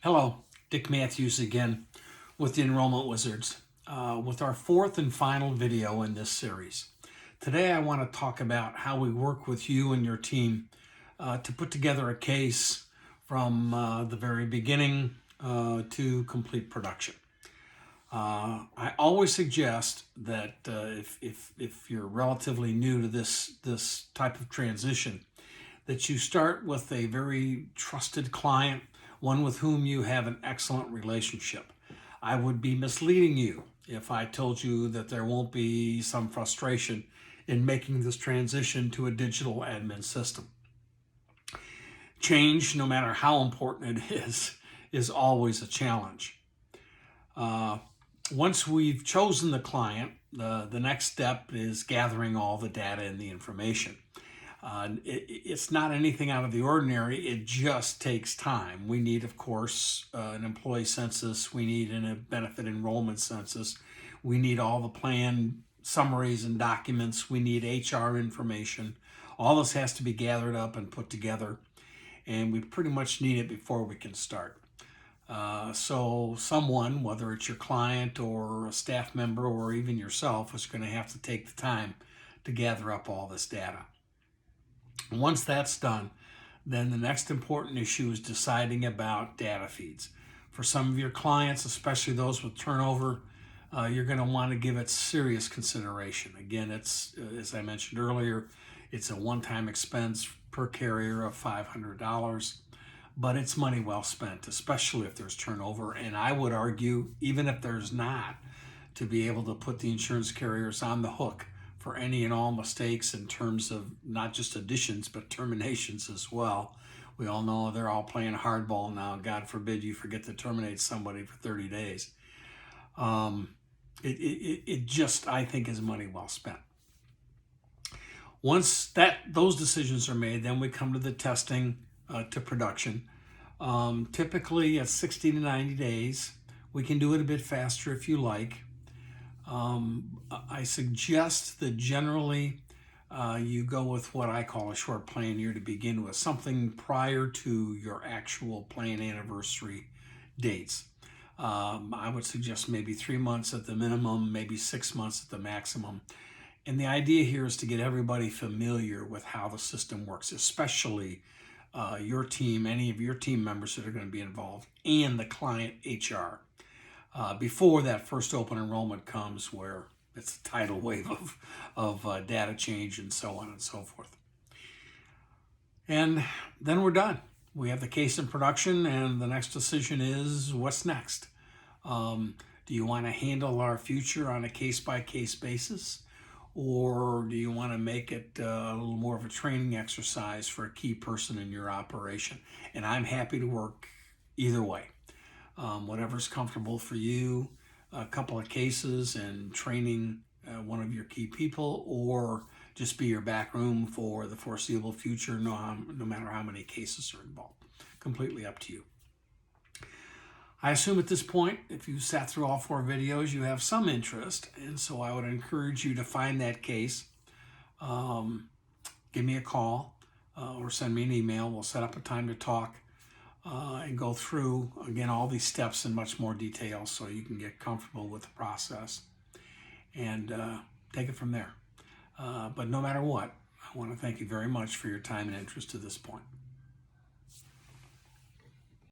Hello, Dick Matthews again with the Enrollment Wizards with our fourth and final video in this series. Today I want to talk about how we work with you and your team to put together a case from the very beginning to complete production. I always suggest that if you're relatively new to this type of transition, that you start with a very trusted client, one with whom you have an excellent relationship. I would be misleading you if I told you that there won't be some frustration in making this transition to a digital admin system. Change, no matter how important it is always a challenge. Once we've chosen the client, the next step is gathering all the data and the information. It's not anything out of the ordinary. It just takes time. We need, of course, an employee census. We need a benefit enrollment census. We need all the plan summaries and documents. We need HR information. All this has to be gathered up and put together, and we pretty much need it before we can start. So someone, whether it's your client or a staff member or even yourself, is going to have to take the time to gather up all this data. Once that's done, then the next important issue is deciding about data feeds. For some of your clients, especially those with turnover, you're going to want to give it serious consideration. Again, it's, as I mentioned earlier, it's a one-time expense per carrier of $500, but it's money well spent, especially if there's turnover. And I would argue, even if there's not, to be able to put the insurance carriers on the hook for any and all mistakes in terms of not just additions, but terminations as well. We all know they're all playing hardball now. God forbid you forget to terminate somebody for 30 days. It just, I think, is money well spent. Once those decisions are made, then we come to the testing to production. Typically at 60 to 90 days. We can do it a bit faster if you like. I suggest that generally you go with what I call a short plan year to begin with, something prior to your actual plan anniversary dates. I would suggest maybe 3 months at the minimum, maybe 6 months at the maximum. And the idea here is to get everybody familiar with how the system works, especially your team, any of your team members that are going to be involved, and the client HR. Before that first open enrollment comes, where it's a tidal wave of data change and so on and so forth. And then we're done. We have the case in production, and the next decision is what's next. Do you want to handle our future on a case-by-case basis, or do you want to make it a little more of a training exercise for a key person in your operation? And I'm happy to work either way. Whatever's comfortable for you, a couple of cases and training one of your key people, or just be your back room for the foreseeable future, no matter how many cases are involved. Completely up to you. I assume at this point, if you sat through all 4 videos, you have some interest, and so I would encourage you to find that case. Give me a call or send me an email. We'll set up a time to talk. And go through, again, all these steps in much more detail so you can get comfortable with the process and take it from there. But no matter what, I want to thank you very much for your time and interest to this point.